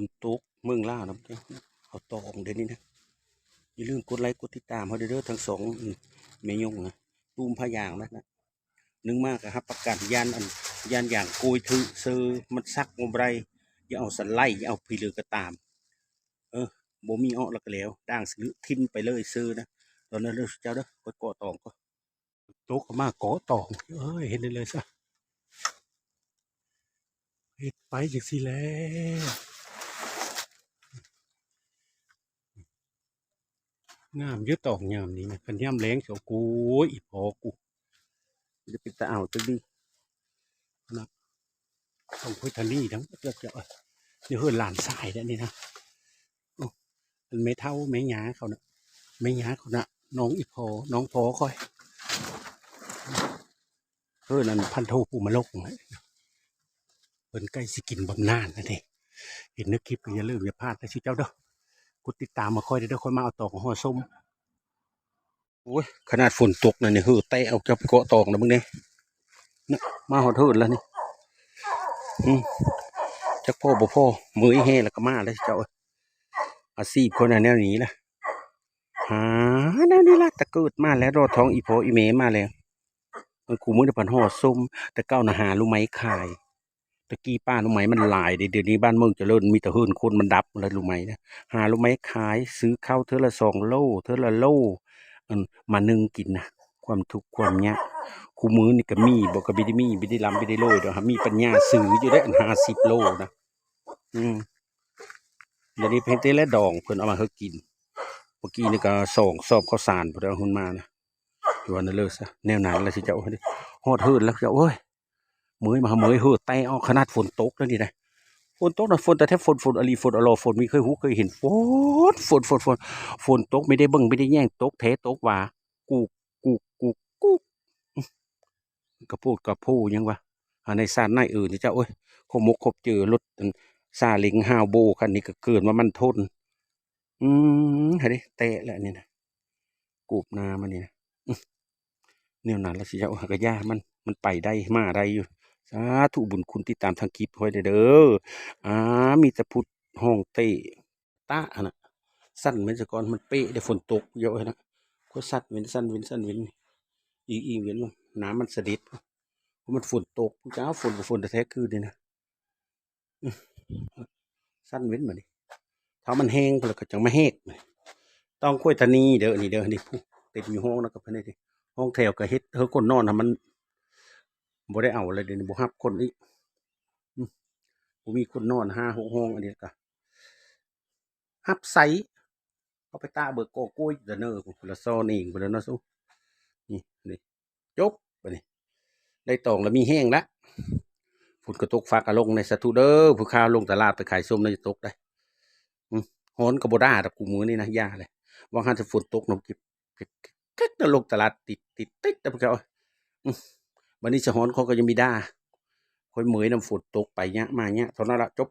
นตกเมืองล่านะเขาตองเดี๋ยวนี้นะอย่าลืมกดไลค์กดติดตามเขาเด้อทั้งสองเมยงนะตูมพะยางนะนึงมากครับประกาศยานยานอย่างโกยถือซื้อมันซักงมไรอย่าเอาสไลด์อย่าเอาพีเลือกระตามบ่มีอ้อแล้วก็แล้วด่างซื้อทิมไปเลยซื้อนะตอนนั้นเด้อเจ้าเด้อไปเกาะตองก็โต๊ะก็มาเกาะตองเห็นเลยซะเฮ็ดไปจังสิแล้วงามเยอะตองงามนี่นะคันย่ำแรงเสียวกูอีพอกูจะเป็นตาเอาจังดีนะต้องคุยทันนี่ทั้งเจ้าเดี๋ยวเฮือนหลานสายแล้วนี่นะมันไม่เท่าไม่หยาเขานะไม่หยาเขานะน้องอีพอน้องพอค่อยนั่นพันโทปูมาลกเป็นใกล้สิกินบำนาญนะนี่เห็นในคลิปก็อย่าลืมอย่าพลาดนะชิเจ้าเด้อกดติดตามมาค่อยเด้อค่อยมาเอาตอกของห่อส้มโอ้ยขนาดฝนตกนะเนี่ยเตะเอาจับเกาะตอกนะมึงเนี่ยมาหอดเถิดแล้วนี่จักพ่อบ่พ่อมือแห่แล้วก็มาเลยเจ้าอาชีพคนน่ะแนวนี้ล่ะหาแนวนี้ล่ะตะเกิดมาแล้วรอท้องอีพออีเมมาแล้วมันขู่มือเดือพันห่อส้มแต่เก้าน่ะหารู้ไหมขายตะกี้ป้ารู้ไหมมันหลายเดี๋ยวนี้บ้านเมืองเจริญมีแต่เฮิรนคนมันดับอะไรรู้ไหมนะหารู้ไหมขายซื้อข้าวเท่าละ2 โลเท่าละโลมานึ่งกินนะความทุกข์ความยากคู่มือนี่ก็มีบอกกับบิได้มีบิได้ลำบิได้โรยเดี๋ยวมีปัญญาซื้ออยู่ได้50 โลนะเดี๋ยวนี้เพนเต้และดองเพิ่นเอามาให้กินเมื่อกี้นี่ก็2 สอบข้าวสารพอเอาหุ่นมานะอยู่วันนั้นเลยซะแนวไหนแล้วสิเจ้าฮอดเฮิรนแล้วเจ้าเอ้ยเมื่อยมาเมื่อยเฮือแต่เอาขนาดฝนตกแล้วนี่นะฝนตกนะฝนแต่แท้ฝนอลีฝนอลอฝนมีเคยหูเคยเห็นฝนตกไม่ได้เบิ่งไม่ได้แย่งตกแท้ตกว่ากูกูกระพูดยังวะในซานในอื่นนี่เจ้าเอ้ยขมกขบเจอรถซาเล้งฮาวโบคันนี้ก็เกินว่ามันทนเฮ้ยเตะแหละนี่นะกูบนามันนี่นะเนี่ยนั้นแล้วสิเจ้าก็ย่ามันไปได้มาได้อยู่สาธุบุญคุณติดตามทางคลิปไว้เด้อมีแต่พุทธห้องเตะตาอะนะสั้นเหมือนสกอนมันเป๊ะได้ฝนตกเยอะนะก็สั้นเว้นสั้นเว้นสั้นเว้นอีเว้นลงน้ำมันสะดิดเพราะมันฝนตกจ้าฝนแท้ๆคือนี่นะสั้นเว้นมาดิถ้ามันแห้งพอแล้วก็จังไม่แห้งต้องคุยตานีเด้อนี่เด้อนี่ผู้ติดอยู่ห้องนะกับเพื่อนนี่ห้องแถวก็เฮ็ดคนนอนนะมันบ่ได้เอาอะไรเดี๋ยวนี้บ่ฮับคนอีกบ่มีคนนอน5-6 ห้องอันนี้ก็ฮับไซเอาไปตาเบิกโกโก้ยเดนเนอร์คนละซอนเองคนละเนาะสู้นี่จบไปนี่ได้ตองแล้วมีแห้งละฝนกระตกฟ้ากระลงในสตูเดอร์ผู้ค้าลงตลาดไปขายส้มในตกได้ฮ้อนกระโบด้าแต่กูมือนี่นะยาเลยว่าห้าจะฝนตกนกเก็บลงตลาดติดแต่พวกเขาวันนี้จะฮ้อนเขาก็ยังมีด้าค่อยเหมยน้ำฝนตกไปเนี้ยมาเนี้ยเท่านั้นละจบ